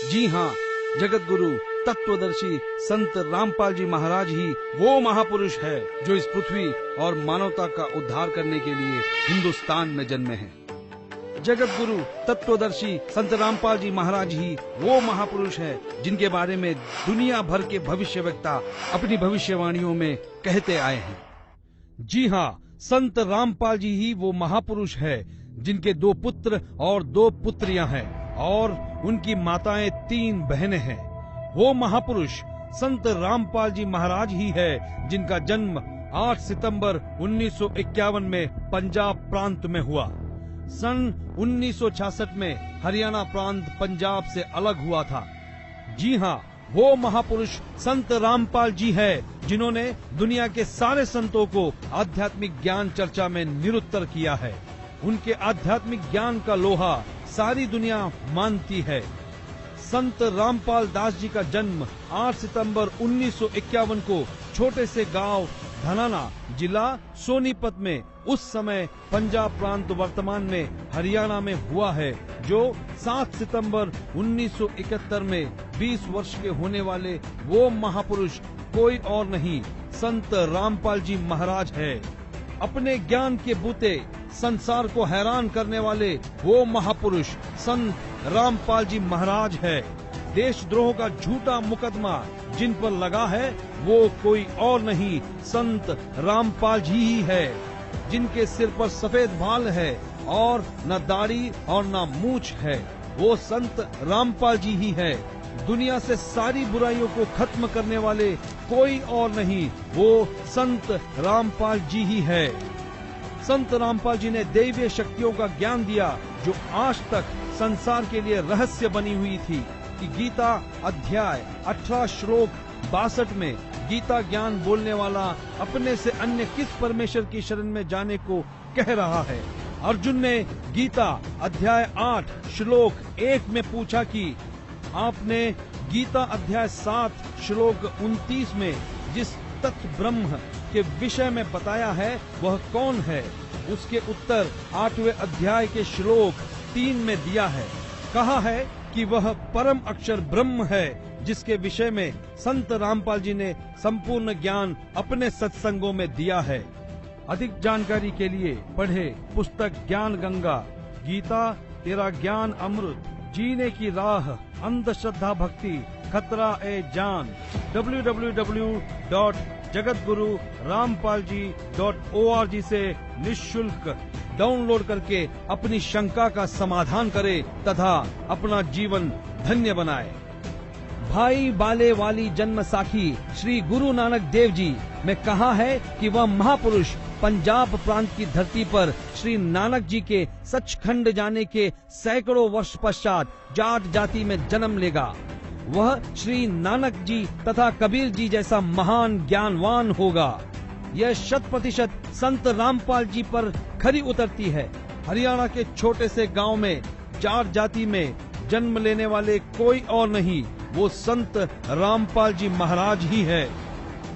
जी हाँ, जगत गुरु तत्वदर्शी संत रामपाल जी महाराज ही वो महापुरुष है जो इस पृथ्वी और मानवता का उद्धार करने के लिए हिंदुस्तान में जन्मे हैं। जगत गुरु तत्वदर्शी संत रामपाल जी महाराज ही वो महापुरुष है जिनके बारे में दुनिया भर के भविष्यवक्ता अपनी भविष्यवाणियों में कहते आए हैं। जी हाँ, संत रामपाल जी ही वो महापुरुष है जिनके 2 पुत्र और 2 पुत्रियां हैं और उनकी माताएं 3 बहनें हैं। वो महापुरुष संत रामपाल जी महाराज ही है जिनका जन्म 8 सितंबर 1951 में पंजाब प्रांत में हुआ। सन 1966 में हरियाणा प्रांत पंजाब से अलग हुआ था। जी हाँ, वो महापुरुष संत रामपाल जी है जिन्होंने दुनिया के सारे संतों को आध्यात्मिक ज्ञान चर्चा में निरुत्तर किया है। उनके आध्यात्मिक ज्ञान का लोहा सारी दुनिया मानती है। संत रामपाल दास जी का जन्म 8 सितंबर 1951 को छोटे से गांव धनाना, जिला सोनीपत में, उस समय पंजाब प्रांत वर्तमान में हरियाणा में हुआ है, जो 7 सितंबर 1971 में 20 वर्ष के होने वाले वो महापुरुष कोई और नहीं संत रामपाल जी महाराज है। अपने ज्ञान के बूते संसार को हैरान करने वाले वो महापुरुष संत रामपाल जी महाराज है। देशद्रोह का झूठा मुकदमा जिन पर लगा है वो कोई और नहीं संत रामपाल जी ही है, जिनके सिर पर सफेद बाल है और न दाढ़ी और न मूछ है। वो संत रामपाल जी ही है। दुनिया से सारी बुराइयों को खत्म करने वाले कोई और नहीं, वो संत रामपाल जी ही है। संत रामपाल जी ने दैवीय शक्तियों का ज्ञान दिया जो आज तक संसार के लिए रहस्य बनी हुई थी कि गीता अध्याय 18 श्लोक 62 में गीता ज्ञान बोलने वाला अपने से अन्य किस परमेश्वर की शरण में जाने को कह रहा है। अर्जुन ने गीता अध्याय 8 श्लोक 1 में पूछा कि आपने गीता अध्याय 7 श्लोक 29 में जिस तत्व ब्रह्म के विषय में बताया है वह कौन है। उसके उत्तर 8वें अध्याय के श्लोक 3 में दिया है। कहा है कि वह परम अक्षर ब्रह्म है जिसके विषय में संत रामपाल जी ने संपूर्ण ज्ञान अपने सत्संगों में दिया है। अधिक जानकारी के लिए पढ़े पुस्तक ज्ञान गंगा, गीता तेरा ज्ञान अमृत, जीने की राह, अंधश्रद्धा भक्ति, खतरा ए जान। www.jagatgururampalji.org से निःशुल्क डाउनलोड करके अपनी शंका का समाधान करे तथा अपना जीवन धन्य बनाए। भाई बाले वाली जन्म साखी श्री गुरु नानक देव जी में कहा है कि वह महापुरुष पंजाब प्रांत की धरती पर श्री नानक जी के सचखंड जाने के सैकड़ों वर्ष पश्चात जाट जाति में जन्म लेगा। वह श्री नानक जी तथा कबीर जी जैसा महान ज्ञानवान होगा। यह 100% संत रामपाल जी पर खरी उतरती है। हरियाणा के छोटे से गांव में जाट जाति में जन्म लेने वाले कोई और नहीं, वो संत रामपाल जी महाराज ही है।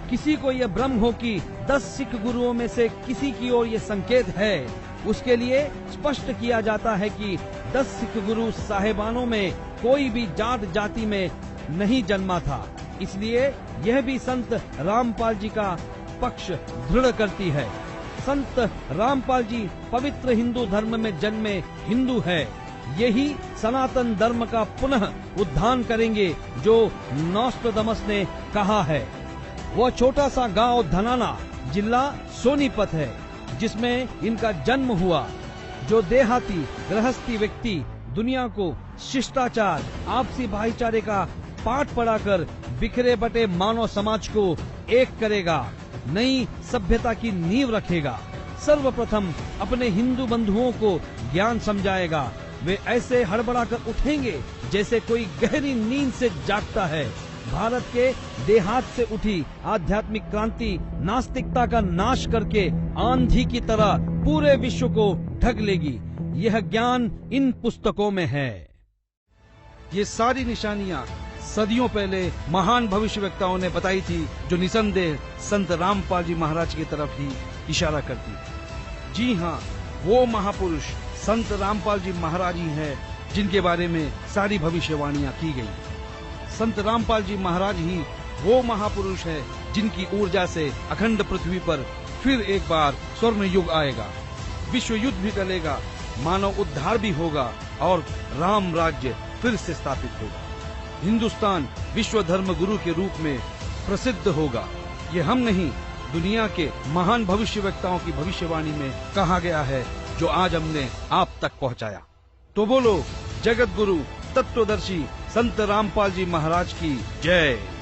किसी को यह भ्रम हो कि 10 सिख गुरुओं में से किसी की ओर ये संकेत है, उसके लिए स्पष्ट किया जाता है कि 10 सिख गुरु साहेबानों में कोई भी जाट जाति में नहीं जन्मा था। इसलिए यह भी संत रामपाल जी का पक्ष दृढ़ करती है। संत रामपाल जी पवित्र हिंदू धर्म में जन्मे हिंदू है। यही सनातन धर्म का पुनः उद्धार करेंगे जो नोस्ट्राडामस ने कहा है। वह छोटा सा गांव धनाना, जिला सोनीपत है, जिसमें इनका जन्म हुआ। जो देहाती गृहस्थी व्यक्ति दुनिया को शिष्टाचार, आपसी भाईचारे का पाठ पढ़ाकर बिखरे बटे मानव समाज को एक करेगा, नई सभ्यता की नींव रखेगा। सर्वप्रथम अपने हिंदू बंधुओं को ज्ञान समझाएगा। वे ऐसे हड़बड़ाकर उठेंगे जैसे कोई गहरी नींद से जागता है। भारत के देहात से उठी आध्यात्मिक क्रांति नास्तिकता का नाश करके आंधी की तरह पूरे विश्व को ढक लेगी। यह ज्ञान इन पुस्तकों में है। ये सारी निशानियां सदियों पहले महान भविष्यवक्ताओं ने बताई थी, जो निसंदेह संत रामपाल जी महाराज की तरफ ही इशारा करती। जी हाँ, वो महापुरुष संत रामपाल जी महाराज ही है जिनके बारे में सारी भविष्यवाणियां की गई। संत रामपाल जी महाराज ही वो महापुरुष है जिनकी ऊर्जा से अखंड पृथ्वी पर फिर एक बार स्वर्ण युग आएगा, विश्व युद्ध भी टलेगा, मानव उद्धार भी होगा और राम राज्य फिर से स्थापित होगा। हिंदुस्तान विश्व धर्म गुरु के रूप में प्रसिद्ध होगा। ये हम नहीं, दुनिया के महान भविष्यवक्ताओं की भविष्यवाणी में कहा गया है, जो आज हमने आप तक पहुंचाया। तो बोलो जगत गुरु तत्वदर्शी संत रामपाल जी महाराज की जय।